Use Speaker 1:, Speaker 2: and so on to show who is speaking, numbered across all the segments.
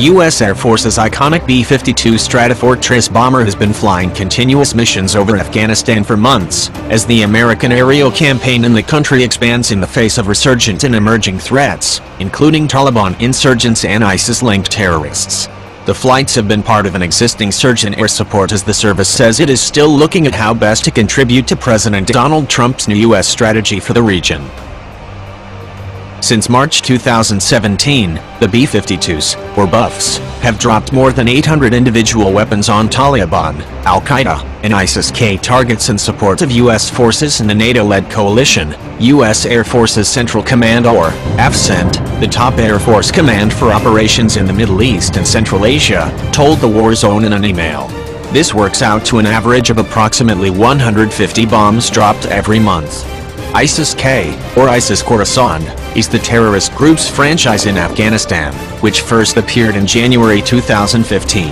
Speaker 1: U.S. Air Force's iconic B-52 Stratofortress bomber has been flying continuous missions over Afghanistan for months, as the American aerial campaign in the country expands in the face of resurgent and emerging threats, including Taliban insurgents and ISIS-linked terrorists. The flights have been part of an existing surge in air support as the service says it is still looking at how best to contribute to President Donald Trump's new U.S. strategy for the region. Since March 2017, the B-52s, or Buffs, have dropped more than 800 individual weapons on Taliban, Al-Qaeda, and ISIS-K targets in support of U.S. forces in a NATO-led coalition, U.S. Air Force's Central Command or AFCENT, the top Air Force command for operations in the Middle East and Central Asia, told the War Zone in an email. This works out to an average of approximately 150 bombs dropped every month. ISIS-K, or ISIS-Khorasan, is the terrorist group's franchise in Afghanistan, which first appeared in January 2015.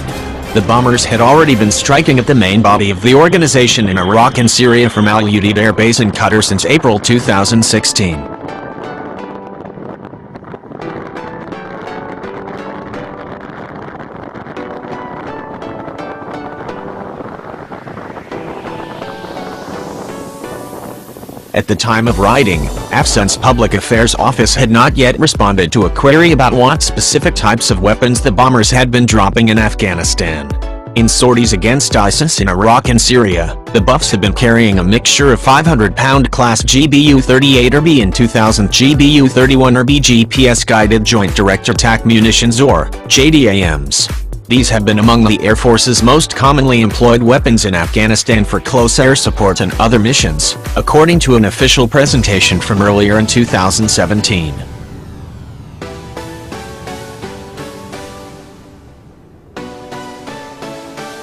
Speaker 1: The bombers had already been striking at the main body of the organization in Iraq and Syria from Al Udeid Air Base in Qatar since April 2016. At the time of writing, AFCENT's Public Affairs Office had not yet responded to a query about what specific types of weapons the bombers had been dropping in Afghanistan. In sorties against ISIS in Iraq and Syria, the Buffs had been carrying a mixture of 500-pound class GBU-38 or B and 2000 GBU-31 or B GPS-guided Joint Direct Attack Munitions or JDAMs. These have been among the Air Force's most commonly employed weapons in Afghanistan for close air support and other missions, according to an official presentation from earlier in 2017.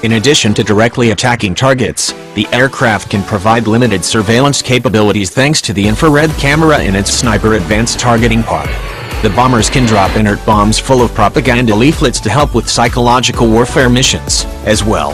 Speaker 1: In addition to directly attacking targets, the aircraft can provide limited surveillance capabilities thanks to the infrared camera in its Sniper Advanced Targeting Pod. The bombers can drop inert bombs full of propaganda leaflets to help with psychological warfare missions, as well.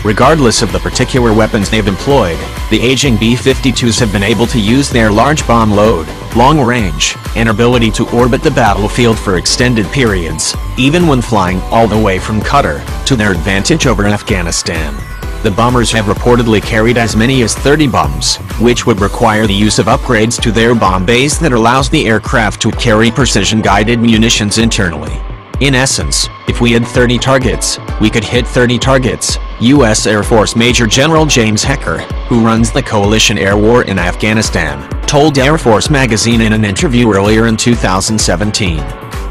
Speaker 1: Regardless of the particular weapons they've employed, the aging B-52s have been able to use their large bomb load, long range, and ability to orbit the battlefield for extended periods, even when flying all the way from Qatar, to their advantage over Afghanistan. The bombers have reportedly carried as many as 30 bombs, which would require the use of upgrades to their bomb base that allows the aircraft to carry precision-guided munitions internally. In essence, if we had 30 targets, we could hit 30 targets, U.S. Air Force Major General James Hecker, who runs the coalition air war in Afghanistan, told Air Force magazine in an interview earlier in 2017.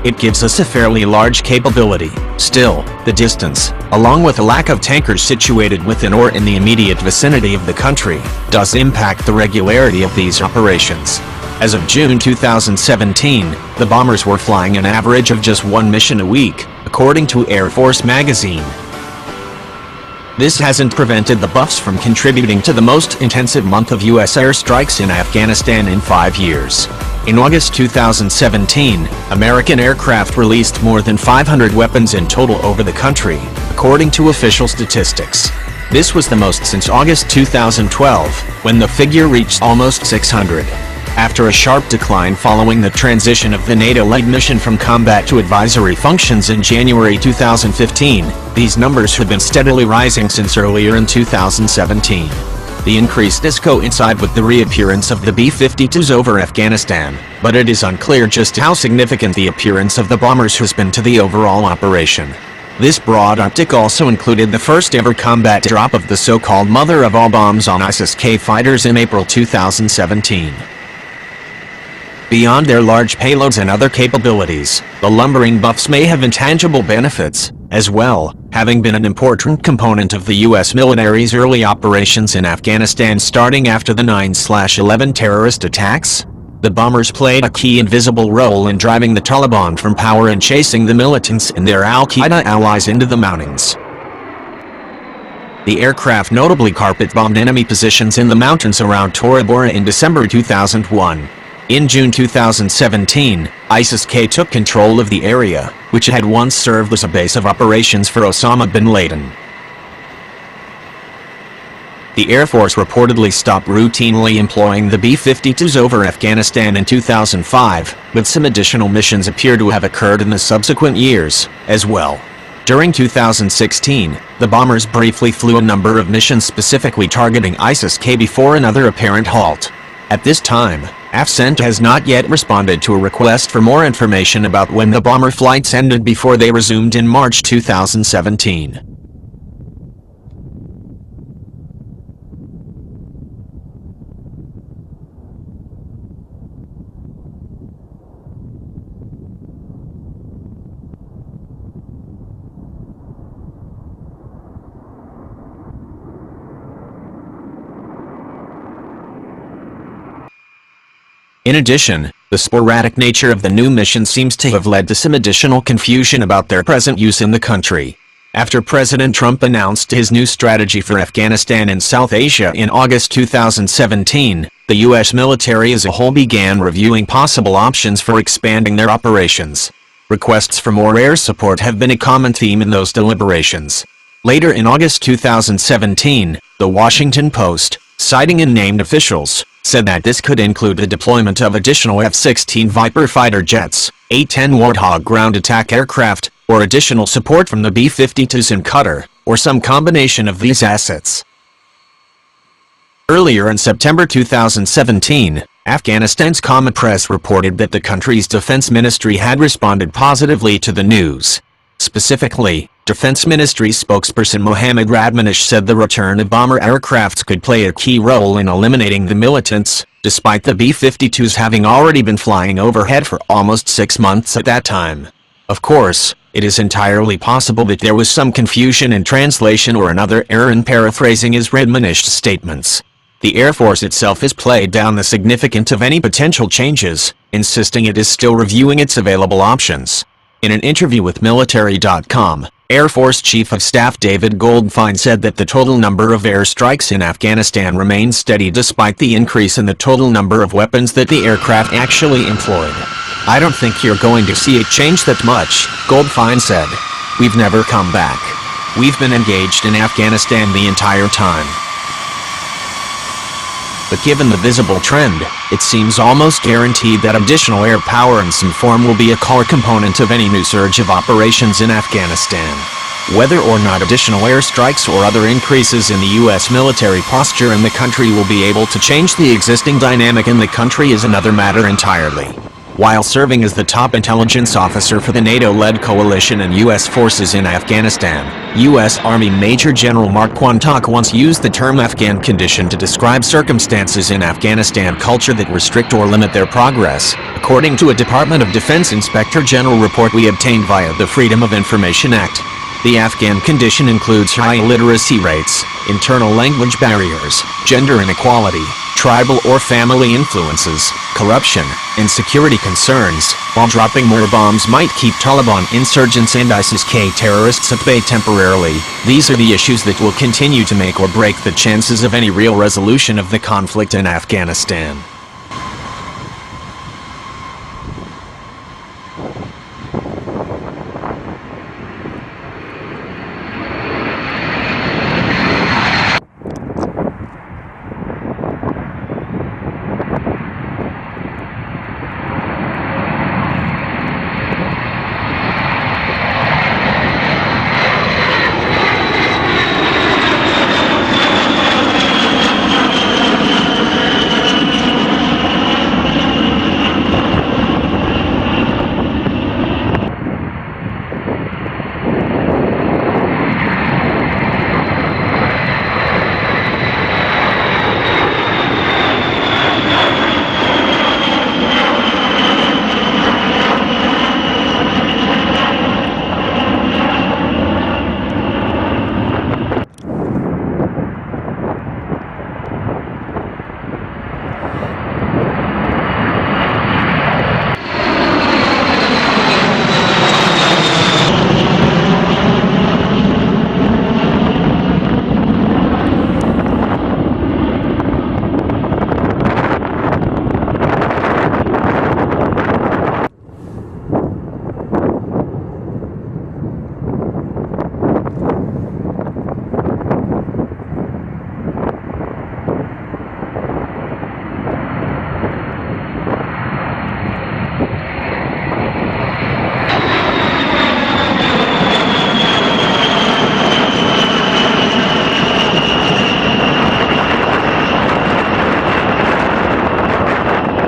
Speaker 1: It gives us a fairly large capability. Still, the distance, along with a lack of tankers situated within or in the immediate vicinity of the country, does impact the regularity of these operations. As of June 2017, the bombers were flying an average of just one mission a week, according to Air Force magazine. This hasn't prevented the Buffs from contributing to the most intensive month of U.S. airstrikes in Afghanistan in 5 years. In August 2017, American aircraft released more than 500 weapons in total over the country, according to official statistics. This was the most since August 2012, when the figure reached almost 600. After a sharp decline following the transition of the NATO-led mission from combat to advisory functions in January 2015, these numbers have been steadily rising since earlier in 2017. The increase does coincide with the reappearance of the B-52s over Afghanistan, but it is unclear just how significant the appearance of the bombers has been to the overall operation. This broad optic also included the first-ever combat drop of the so-called mother of all bombs on ISIS-K fighters in April 2017. Beyond their large payloads and other capabilities, the lumbering Buffs may have intangible benefits, as well, having been an important component of the U.S. military's early operations in Afghanistan starting after the 9/11 terrorist attacks. The bombers played a key invisible role in driving the Taliban from power and chasing the militants and their Al-Qaeda allies into the mountains. The aircraft notably carpet-bombed enemy positions in the mountains around Tora Bora in December 2001. In June 2017, ISIS-K took control of the area, which had once served as a base of operations for Osama bin Laden. The Air Force reportedly stopped routinely employing the B-52s over Afghanistan in 2005, but some additional missions appear to have occurred in the subsequent years, as well. During 2016, the bombers briefly flew a number of missions specifically targeting ISIS-K before another apparent halt. At this time, AFCENT has not yet responded to a request for more information about when the bomber flights ended before they resumed in March 2017. In addition, the sporadic nature of the new mission seems to have led to some additional confusion about their present use in the country. After President Trump announced his new strategy for Afghanistan and South Asia in August 2017, the U.S. military as a whole began reviewing possible options for expanding their operations. Requests for more air support have been a common theme in those deliberations. Later in August 2017, The Washington Post, citing unnamed officials, said that this could include the deployment of additional F-16 Viper fighter jets, A-10 Warthog ground attack aircraft, or additional support from the B-52s in Qatar, or some combination of these assets. Earlier in September 2017, Afghanistan's Common Press reported that the country's defense ministry had responded positively to the news. Specifically, Defense Ministry spokesperson Mohammad Radmanish said the return of bomber aircrafts could play a key role in eliminating the militants, despite the B-52s having already been flying overhead for almost 6 months at that time. Of course, it is entirely possible that there was some confusion in translation or another error in paraphrasing his Radmanish's statements. The Air Force itself has played down the significance of any potential changes, insisting it is still reviewing its available options. In an interview with Military.com, Air Force Chief of Staff David Goldfein said that the total number of airstrikes in Afghanistan remains steady despite the increase in the total number of weapons that the aircraft actually employed. "I don't think you're going to see it change that much," Goldfein said. "We've never come back. We've been engaged in Afghanistan the entire time." But given the visible trend, it seems almost guaranteed that additional air power in some form will be a core component of any new surge of operations in Afghanistan. Whether or not additional airstrikes or other increases in the U.S. military posture in the country will be able to change the existing dynamic in the country is another matter entirely. While serving as the top intelligence officer for the NATO-led coalition and U.S. forces in Afghanistan, U.S. Army Major General Mark Quantock once used the term Afghan condition to describe circumstances in Afghanistan culture that restrict or limit their progress, according to a Department of Defense Inspector General report we obtained via the Freedom of Information Act. The Afghan condition includes high illiteracy rates, internal language barriers, gender inequality, tribal or family influences, corruption, and security concerns, while dropping more bombs might keep Taliban insurgents and ISIS-K terrorists at bay temporarily. These are the issues that will continue to make or break the chances of any real resolution of the conflict in Afghanistan.